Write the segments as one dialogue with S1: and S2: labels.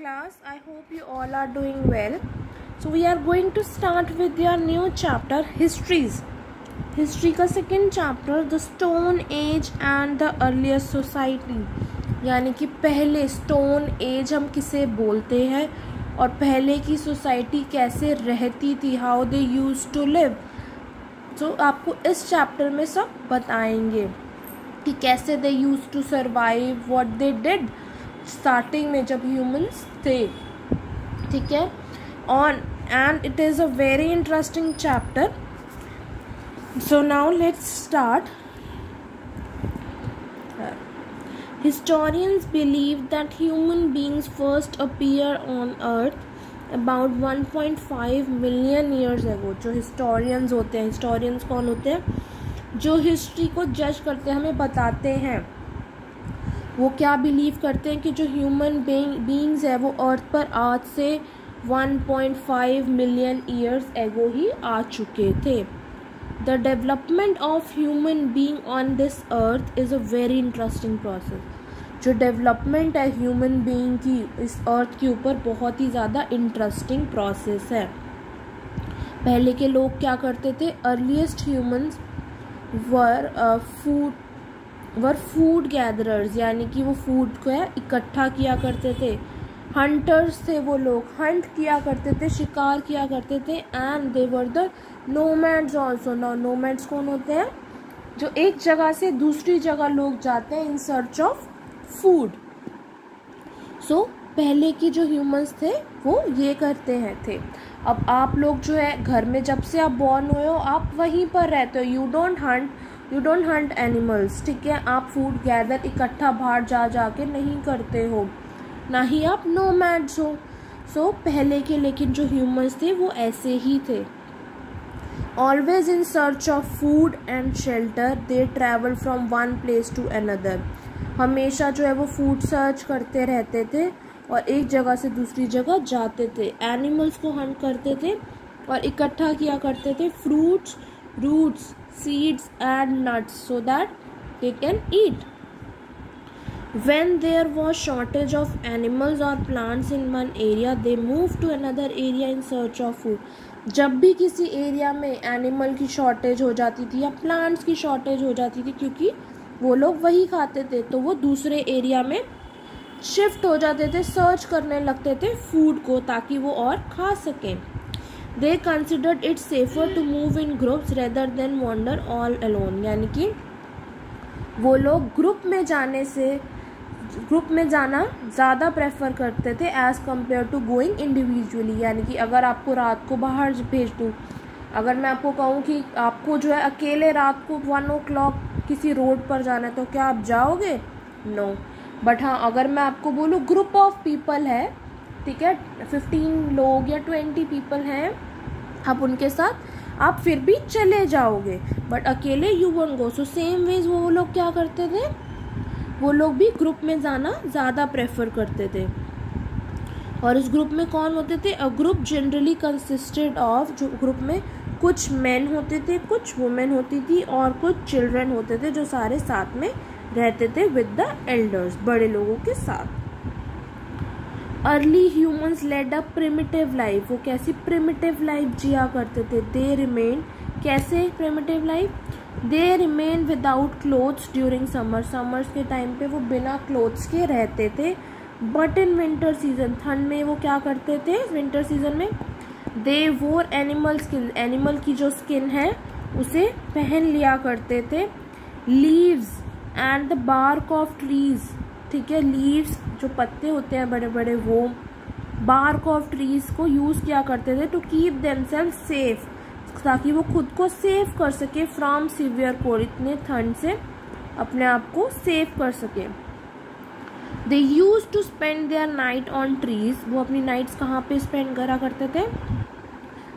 S1: class. I hope you all are doing well. So we are going to start with your new chapter, histories. History का second chapter, the stone age and the earliest society, यानी कि पहले stone age हम किसे बोलते हैं और पहले की सोसाइटी कैसे रहती थी, how they use to live. तो आपको इस चैप्टर में सब बताएंगे कि कैसे they use to survive, what they did starting में जब ह्यूमंस थे. ठीक है, on and it is a very interesting chapter. So now let's start. Historians believe that human beings first appear on earth about 1.5 million years ago. जो historians होते हैं, historians कौन होते हैं? जो हिस्ट्री को जज करते हैं, हमें बताते हैं वो क्या बिलीव करते हैं कि जो ह्यूमन बींग्स है वो अर्थ पर आज से 1.5 मिलियन ईयर्स एगो ही आ चुके थे. The development of human being on this earth is a very interesting process. जो डेवलपमेंट है ह्यूमन बीइंग की इस अर्थ के ऊपर बहुत ही ज़्यादा इंटरेस्टिंग प्रोसेस है. पहले के लोग क्या करते थे? अर्लीस्ट ह्यूमंस वर फूड गैदरर्स, यानी कि वो फूड को इकट्ठा किया करते थे. हंटर्स थे, वो लोग हंट किया करते थे, शिकार किया करते थे. And they were the nomads also. Nomads कौन होते हैं? जो एक जगह से दूसरी जगह लोग जाते हैं इन सर्च ऑफ फूड. सो पहले की जो ह्यूमंस थे वो ये करते हैं थे. अब आप लोग जो है घर में जब से आप बॉर्न हुए हो आप वहीं पर रहते हो. You don't Hunt animals. ठीक है, आप फूड गैदर इकट्ठा बाहर जा के नहीं करते हो, ना ही आप नोमैड्स हो. सो पहले के लेकिन जो ह्यूमंस थे वो ऐसे ही थे. Always in search of food and shelter they travel from one place to another. हमेशा जो है वो फूड सर्च करते रहते थे और एक जगह से दूसरी जगह जाते थे. एनिमल्स को हंट करते थे और इकट्ठा किया करते थे fruits, roots, seeds and nuts so that they can eat. When there was shortage of animals or plants in one area, they moved to another area in search of food. जब भी किसी एरिया में animal की shortage हो जाती थी या plants की शॉर्टेज हो जाती थी, क्योंकि वो लोग वही खाते थे, तो वो दूसरे एरिया में शिफ्ट हो जाते थे, सर्च करने लगते थे फूड को ताकि वो और खा सकें. They considered it safer to move in groups rather than wander all alone. यानी कि वो लोग ग्रुप में जाना ज़्यादा प्रेफर करते थे as compared to going individually. यानी कि अगर आपको रात को बाहर भेज दूँ, अगर मैं आपको कहूँ कि आपको जो है अकेले रात को 1 o'clock किसी रोड पर जाना है, तो क्या आप जाओगे? नो. बट हाँ, अगर मैं आपको बोलूँ ग्रुप ऑफ पीपल है, ठीक है, 15 लोग या 20 पीपल हैं, आप उनके साथ आप फिर भी चले जाओगे, बट अकेले you won't go. So same ways वो लोग क्या करते थे? वो लोग भी ग्रुप में जाना ज़्यादा प्रेफर करते थे. और इस ग्रुप में कौन होते थे? A group generally consisted of, जो ग्रुप में कुछ मैन होते थे, कुछ वुमेन होती थी और कुछ चिल्ड्रन होते थे, जो सारे साथ में रहते थे विद द एल्डर्स, बड़े लोगों के साथ. Early humans led a primitive life. वो कैसी प्रिमिटिव लाइफ जिया करते थे? दे रिमेन, कैसे primitive life? They remain without clothes during summers के टाइम पे वो बिना क्लोथ्स के रहते थे. बट इन विंटर सीजन, ठंड में वो क्या करते थे? विंटर सीजन में दे वोर एनिमल स्किन, एनिमल की जो स्किन है उसे पहन लिया करते थे. Leaves and the bark of trees. ठीक है, लीव्स जो पत्ते होते हैं बड़े बड़े, वो बार्क ऑफ ट्रीज को यूज किया करते थे टू कीप देमसेल्फ सेफ, ताकि वो खुद को सेव कर सके फ्रॉम सीवियर कोल्ड, इतने ठंड से अपने आप को सेव कर सके. They use to spend their night on trees. वो अपनी नाइट्स कहाँ पे स्पेंड करा करते थे?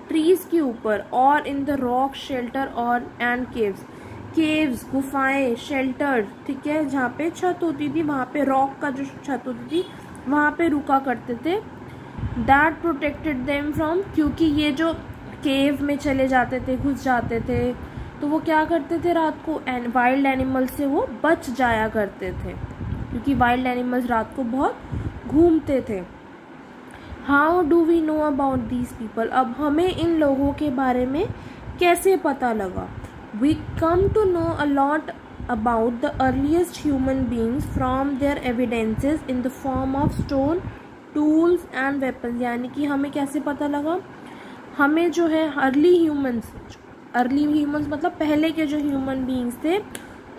S1: ट्रीज के ऊपर. और इन द रॉक शेल्टर और एंड केव्स, गुफाएं, शेल्टर, ठीक है, जहाँ पे छत होती थी वहाँ पे, रॉक का जो छत होती थी वहाँ पे रुका करते थे. दैट प्रोटेक्टेड देम फ्रॉम, क्योंकि ये जो केव में चले जाते थे, घुस जाते थे, तो वो क्या करते थे? रात को वाइल्ड एनिमल से वो बच जाया करते थे, क्योंकि वाइल्ड एनिमल्स रात को बहुत घूमते थे. How do we know about these people, अब हमें इन लोगों के बारे में कैसे पता लगा. We come to know a lot about the earliest human beings from their evidences in the form of stone, tools and weapons. यानी कि हमें कैसे पता लगा, हमें जो है अर्ली ह्यूमंस मतलब पहले के जो ह्यूमन बींग्स थे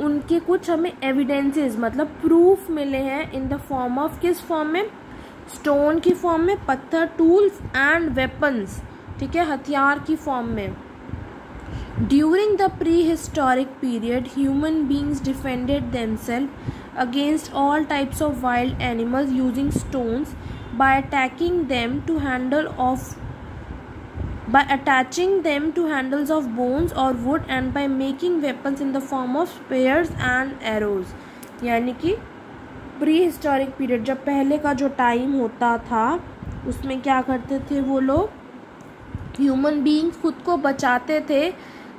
S1: उनके कुछ हमें एविडेंसेस मतलब प्रूफ मिले हैं इन द फॉर्म ऑफ, किस फॉर्म में, स्टोन की फॉर्म में, पत्थर, टूल्स एंड वेपन्स, ठीक है, हथियार की फॉर्म में. During the prehistoric period, human beings defended themselves against all types of wild animals using stones by attaching them to handles of bones or wood and by making weapons in the form of spears and arrows. यानी कि prehistoric period जब पहले का जो time होता था उसमें क्या करते थे वो लोग, ह्यूमन बींग्स खुद को बचाते थे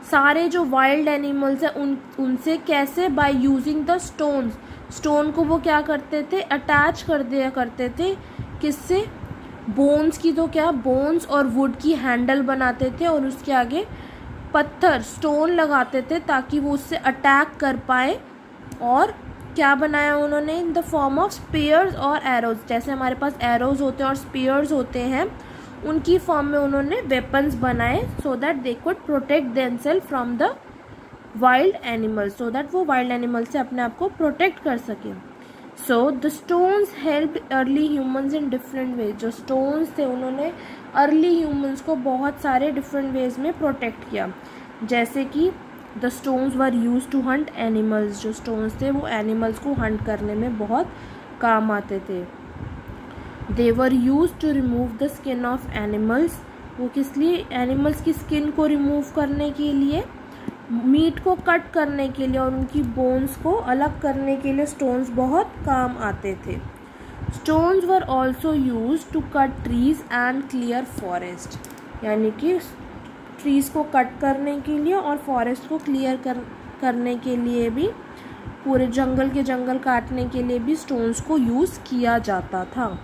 S1: सारे जो वाइल्ड एनिमल्स हैं उनसे. कैसे, by using the stones, stone को वो क्या करते थे, अटैच कर दिया करते थे, किससे, बोन्स की, तो क्या बोन्स और वुड की हैंडल बनाते थे और उसके आगे पत्थर स्टोन लगाते थे ताकि वो उससे अटैक कर पाए. और क्या बनाया उन्होंने, in the form of spears और एरोज, जैसे हमारे पास एरोज होते हैं और स्पीयर्स होते हैं उनकी फॉर्म में उन्होंने वेपन्स बनाए so that they could protect themselves from the wild animals, so that वो वाइल्ड एनिमल से अपने आप को प्रोटेक्ट कर सके. So the stones helped early humans in different ways, जो स्टोन्स थे उन्होंने अर्ली ह्यूमंस को बहुत सारे डिफरेंट वेज में प्रोटेक्ट किया. जैसे कि the stones were used to hunt animals, जो स्टोन्स थे वो एनिमल्स को हंट करने में बहुत काम आते थे. They were used to remove the skin of animals, वो किस लिए, एनिमल्स की स्किन को रिमूव करने के लिए, मीट को कट करने के लिए और उनकी बोन्स को अलग करने के लिए स्टोन्स बहुत काम आते थे. Stones were also used to cut trees and clear forest, यानी कि ट्रीज को कट करने के लिए और फॉरेस्ट को क्लियर करने के लिए भी, पूरे जंगल के जंगल काटने के लिए भी स्टोन्स को यूज़ किया जाता था.